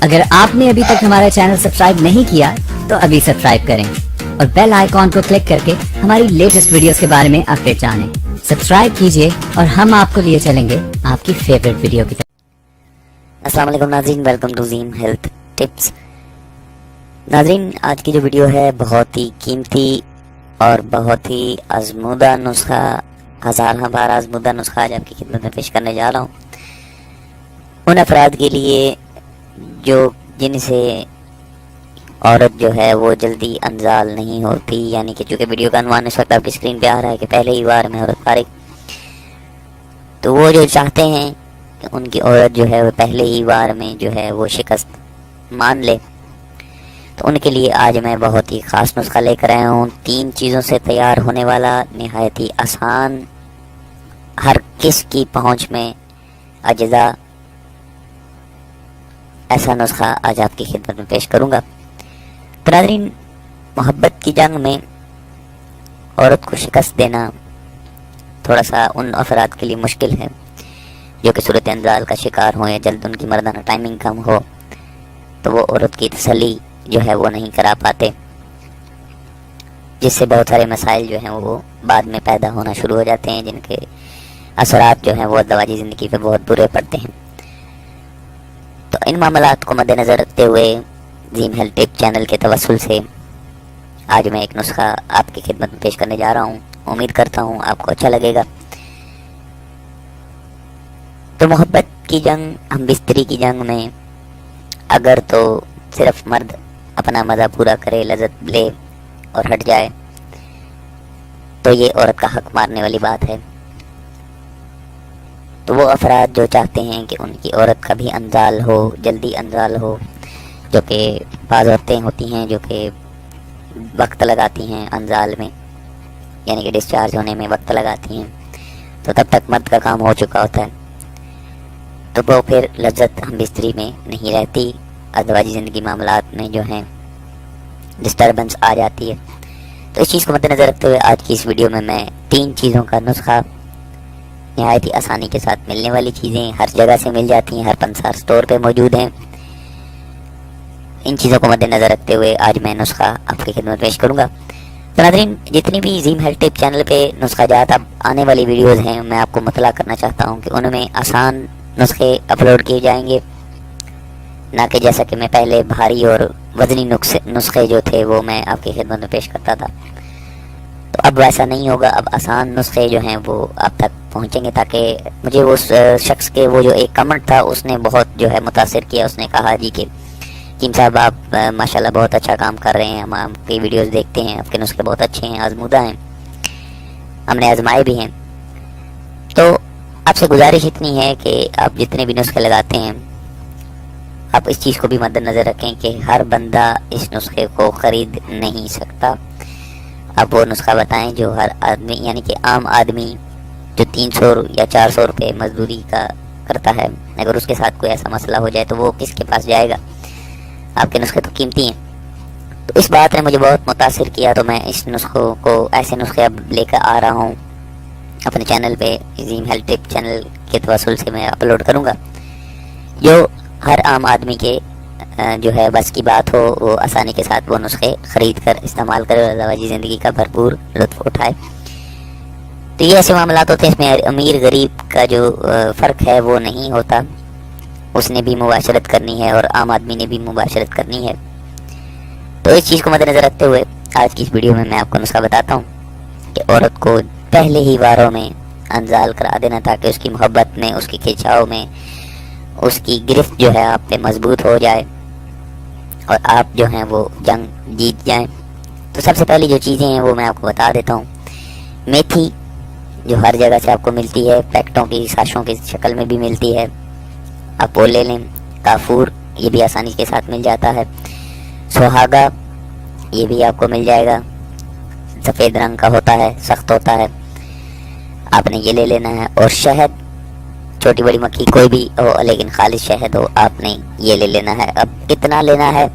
اگر آپ نے ابھی تک ہمارا چینل سبسکرائب نہیں کیا تو ابھی سبسکرائب کریں اور بیل آئیکن کو کلک کر کے ہماری لیٹسٹ ویڈیوز کے بارے میں اپڈیٹ جانیں. سبسکرائب کیجئے اور ہم آپ کو لیے چلیں گے آپ کی فیوریٹ ویڈیو کی طرف. السلام علیکم ناظرین، ویلکم ٹو زیم ہیلتھ ٹپس. ناظرین، آج کی جو ویڈیو ہے بہت ہی قیمتی اور بہت ہی آزمودہ نسخہ، ہزارہ بار آزمودہ نسخہ آج آپ کی خدمت میں پیش کرنے جا رہا ہوں. ان افراد کے لیے جن سے عورت جو ہے وہ جلدی انزال نہیں ہوتی، یعنی کہ چونکہ ویڈیو کا عنوان اس وقت آپ کی اسکرین پہ آ رہا ہے کہ پہلے ہی بار میں عورت فارغ، تو وہ جو چاہتے ہیں کہ ان کی عورت جو ہے وہ پہلے ہی بار میں جو ہے وہ شکست مان لے، تو ان کے لیے آج میں بہت ہی خاص نسخہ لے کر آیا ہوں. 3 چیزوں سے تیار ہونے والا، نہایت ہی آسان، ہر کس کی پہنچ میں اجزا، ایسا نسخہ آج آپ کی خدمت میں پیش کروں گا. تو ناظرین، محبت کی جنگ میں عورت کو شکست دینا تھوڑا سا ان افراد کے لیے مشکل ہے جو کہ صورت انزال کا شکار ہوں یا جلد ان کی مردانہ ٹائمنگ کم ہو، تو وہ عورت کی تسلی جو ہے وہ نہیں کرا پاتے، جس سے بہت سارے مسائل جو ہیں وہ بعد میں پیدا ہونا شروع ہو جاتے ہیں، جن کے اثرات جو ہیں وہ ازدواجی زندگی پہ بہت برے پڑتے ہیں. تو ان معاملات کو مد نظر رکھتے ہوئے زیم ہیلتھ ٹپ چینل کے توسل سے آج میں ایک نسخہ آپ کی خدمت میں پیش کرنے جا رہا ہوں. امید کرتا ہوں آپ کو اچھا لگے گا. تو محبت کی جنگ، ہم بستری کی جنگ میں اگر تو صرف مرد اپنا مزہ پورا کرے، لذت لے اور ہٹ جائے، تو یہ عورت کا حق مارنے والی بات ہے. تو وہ افراد جو چاہتے ہیں کہ ان کی عورت کا بھی انزال ہو، جلدی انزال ہو، جو کہ بعض عورتیں ہوتی ہیں جو کہ وقت لگاتی ہیں انزال میں، یعنی کہ ڈسچارج ہونے میں وقت لگاتی ہیں، تو تب تک مرد کا کام ہو چکا ہوتا ہے، تو وہ پھر لذت ہم بستری میں نہیں رہتی، ازدواجی زندگی معاملات میں جو ہیں ڈسٹربنس آ جاتی ہے. تو اس چیز کو مد نظر رکھتے ہوئے آج کی اس ویڈیو میں 3 چیزوں کا نسخہ، نہایت ہی آسانی کے ساتھ ملنے والی چیزیں، ہر جگہ سے مل جاتی ہیں، ہر پنسار سٹور پہ موجود ہیں، ان چیزوں کو مد نظر رکھتے ہوئے آج میں نسخہ آپ کی خدمت پیش کروں گا. تو ناظرین، جتنی بھی زیم ہیلتھ ٹپ چینل پہ نسخہ جات اب آنے والی ویڈیوز ہیں، میں آپ کو مطلع کرنا چاہتا ہوں کہ ان میں آسان نسخے اپلوڈ کیے جائیں گے، نہ کہ جیسا کہ میں پہلے بھاری اور وزنی نسخے جو تھے وہ میں آپ کی خدمت میں پیش کرتا تھا. تو اب ویسا نہیں ہوگا، اب آسان نسخے جو ہیں وہ آپ تک پہنچیں گے، تاکہ مجھے اس شخص کے وہ جو ایک کمنٹ تھا اس نے بہت جو ہے متاثر کیا. اس نے کہا جی کہ کیم صاحب آپ ماشاءاللہ بہت اچھا کام کر رہے ہیں، ہم آپ کی ویڈیوز دیکھتے ہیں، آپ کے نسخے بہت اچھے ہیں، آزمودہ ہیں، ہم نے آزمائے بھی ہیں. تو آپ سے گزارش اتنی ہے کہ آپ جتنے بھی نسخے لگاتے ہیں آپ اس چیز کو بھی مد نظر رکھیں کہ ہر بندہ اس نسخے کو خرید نہیں سکتا. آپ وہ نسخہ بتائیں جو ہر آدمی، یعنی کہ عام آدمی جو 300 یا 400 روپے مزدوری کا کرتا ہے، اگر اس کے ساتھ کوئی ایسا مسئلہ ہو جائے تو وہ کس کے پاس جائے گا؟ آپ کے نسخے تو قیمتی ہیں. تو اس بات نے مجھے بہت متاثر کیا، تو میں اس نسخوں کو، ایسے نسخے اب لے کر آ رہا ہوں اپنے چینل پہ، زیم ہیلتھ ٹپ چینل کے توسل سے میں اپلوڈ کروں گا، جو ہر عام آدمی کے جو ہے بس کی بات ہو، وہ آسانی کے ساتھ وہ نسخے خرید کر استعمال کرے اور ازدواجی زندگی کا بھرپور لطف اٹھائے. تو یہ ایسے معاملات ہوتے ہیں، اس میں امیر غریب کا جو فرق ہے وہ نہیں ہوتا، اس نے بھی مباشرت کرنی ہے اور عام آدمی نے بھی مباشرت کرنی ہے. تو اس چیز کو مد نظر رکھتے ہوئے آج کی اس ویڈیو میں آپ کو نسخہ بتاتا ہوں کہ عورت کو پہلے ہی باروں میں انزال کرا دینا، تاکہ اس کی محبت میں، اس کی کھینچاؤ میں، اس کی گرفت جو ہے آپ پہ مضبوط ہو جائے اور آپ جو ہیں وہ جنگ جیت جائیں. تو سب سے پہلی جو چیزیں ہیں وہ میں آپ کو بتا دیتا ہوں. میتھی جو ہر جگہ سے آپ کو ملتی ہے، پیکٹوں کی ساشوں کی شکل میں بھی ملتی ہے، آپ وہ لے لیں. کافور، یہ بھی آسانی کے ساتھ مل جاتا ہے. سہاگا، یہ بھی آپ کو مل جائے گا، سفید رنگ کا ہوتا ہے، سخت ہوتا ہے، آپ نے یہ لے لینا ہے. اور شہد، چھوٹی بڑی مکھی کوئی بھی ہو لیکن خالص شہد ہو، آپ نے یہ لے لینا ہے. اب کتنا لینا ہے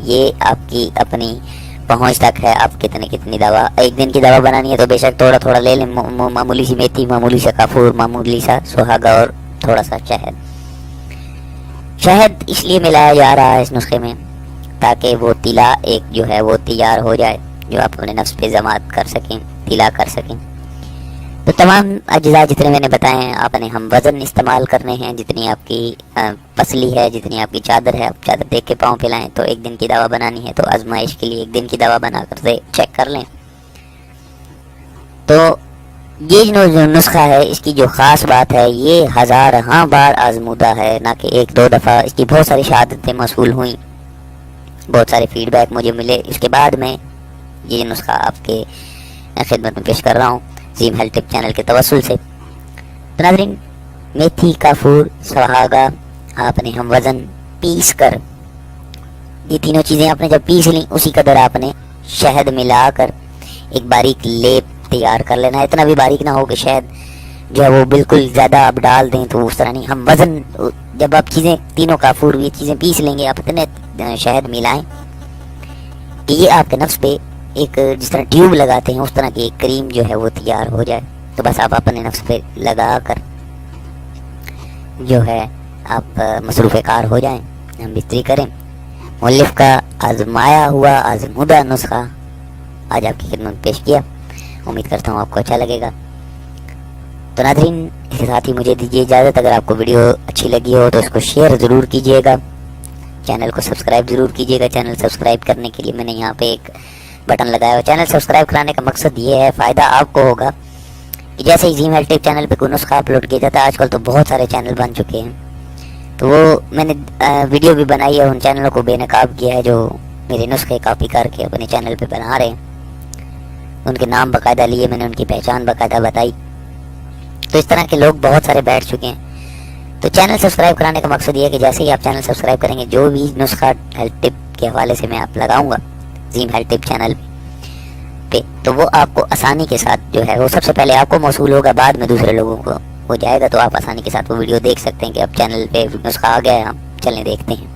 یہ آپ کی اپنی پہنچ تک ہے، آپ کتنی دوا، ایک دن کی دوا بنانی ہے تو بے شک تھوڑا تھوڑا لے لیں، معمولی سی میتھی، معمولی سا کافور، معمولی سا سہاگا اور تھوڑا سا شہد. شہد اس لیے ملایا جا رہا ہے اس نسخے میں تاکہ وہ تلا ایک جو ہے وہ تیار ہو جائے، جو آپ اپنے نفس پہ ضماد کر سکیں، تلا کر سکیں۔ تو تمام اجزاء جتنے میں نے بتائے ہیں آپ نے ہم وزن استعمال کرنے ہیں، جتنی آپ کی پسلی ہے، جتنی آپ کی چادر ہے، آپ چادر دیکھ کے پاؤں پھیلائیں۔ تو ایک دن کی دوا بنانی ہے تو آزمائش کے لیے ایک دن کی دوا بنا کر چیک کر لیں۔ تو یہ جو نسخہ ہے اس کی جو خاص بات ہے، یہ ہزارہاں بار آزمودہ ہے، نہ کہ ایک دو دفعہ۔ اس کی بہت ساری شہادتیں موصول ہوئیں، بہت سارے فیڈ بیک مجھے ملے، اس کے بعد میں یہ نسخہ آپ کے خدمت میں پیش کر رہا ہوں زیم ہیلتھ ٹپ چینل کے توسل سے۔ تو ناظرین، میتھی، کافور، سہاگا آپ نے ہم وزن پیس کر، یہ تینوں چیزیں آپ نے جب پیس لیں اسی قدر آپ نے شہد ملا کر ایک باریک لیپ تیار کر لینا ہے۔ اتنا بھی باریک نہ ہو کہ شہد جو ہے وہ بالکل زیادہ آپ ڈال دیں، تو اس طرح نہیں۔ ہم وزن جب آپ چیزیں تینوں کافور یہ چیزیں پیس لیں گے، آپ اتنے شہد ملائیں کہ یہ آپ کے نفس پہ ایک جس طرح ٹیوب لگاتے ہیں اس طرح کی ایک کریم جو ہے وہ تیار ہو جائے۔ تو بس آپ اپنے نفس پہ لگا کر جو ہے آپ مصروف کار ہو جائیں، ہم بستری کریں۔ مؤلف کا آزمایا ہوا آزمودہ نسخہ آج آپ کی خدمت میں پیش کیا، امید کرتا ہوں آپ کو اچھا لگے گا۔ تو ناظرین، اس کے ساتھ ہی مجھے دیجیے اجازت۔ اگر آپ کو ویڈیو اچھی لگی ہو تو اس کو شیئر ضرور کیجیے گا، چینل کو سبسکرائب ضرور کیجیے گا۔ چینل سبسکرائب کرنے کے لیے میں نے یہاں پہ ایک بٹن لگایا ہوا۔ چینل سبسکرائب کرانے کا مقصد یہ ہے، فائدہ آپ کو ہوگا کہ جیسے ہی زیم ہیلتھ ٹپ چینل پہ کوئی نسخہ اپلوڈ کیا جاتا ہے، آج کل تو بہت سارے چینل بن چکے ہیں، تو وہ میں نے ویڈیو بھی بنائی ہے، ان چینلوں کو بے نقاب کیا ہے جو میرے نسخے کاپی کر کے اپنے چینل پہ بنا رہے ہیں۔ ان کے نام باقاعدہ لیے، میں نے ان کی پہچان باقاعدہ بتائی۔ تو اس طرح کے لوگ بہت سارے بیٹھ چکے ہیں۔ تو چینل سبسکرائب کرانے کا مقصد یہ ہے کہ جیسے ہی آپ چینل سبسکرائب کریں گے، جو بھی نسخہ ہیلتھ ٹپ کے حوالے سے میں آپ لگاؤں گا زیم ہیلتھ ٹپ چینل پہ، تو وہ آپ کو آسانی کے ساتھ جو ہے وہ سب سے پہلے آپ کو موصول ہوگا، بعد میں دوسرے لوگوں کو ہو جائے گا۔ تو آپ آسانی کے ساتھ وہ ویڈیو دیکھ سکتے ہیں کہ اب چینل پہ نسخہ آ گیا ہے، ہم چلیں دیکھتے ہیں۔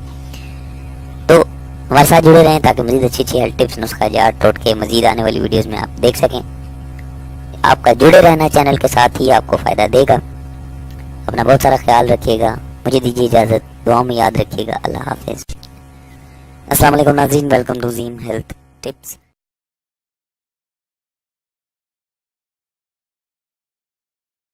تو ہمارے ساتھ جڑے رہیں تاکہ مزید اچھی اچھی ہیلتھ ٹپس، نسخہ جات، ٹوٹکے، مزید آنے والی ویڈیوز میں آپ دیکھ سکیں۔ آپ کا جڑے رہنا چینل کے ساتھ ہی آپ کو فائدہ دے گا۔ اپنا بہت سارا خیال رکھیے گا، مجھے دیجیے اجازت، دعاؤں میں یاد رکھیے گا۔ اللہ حافظ۔ السلام علیکم ناظرین، ویلکم ٹو زیم ہیلتھ ٹپس۔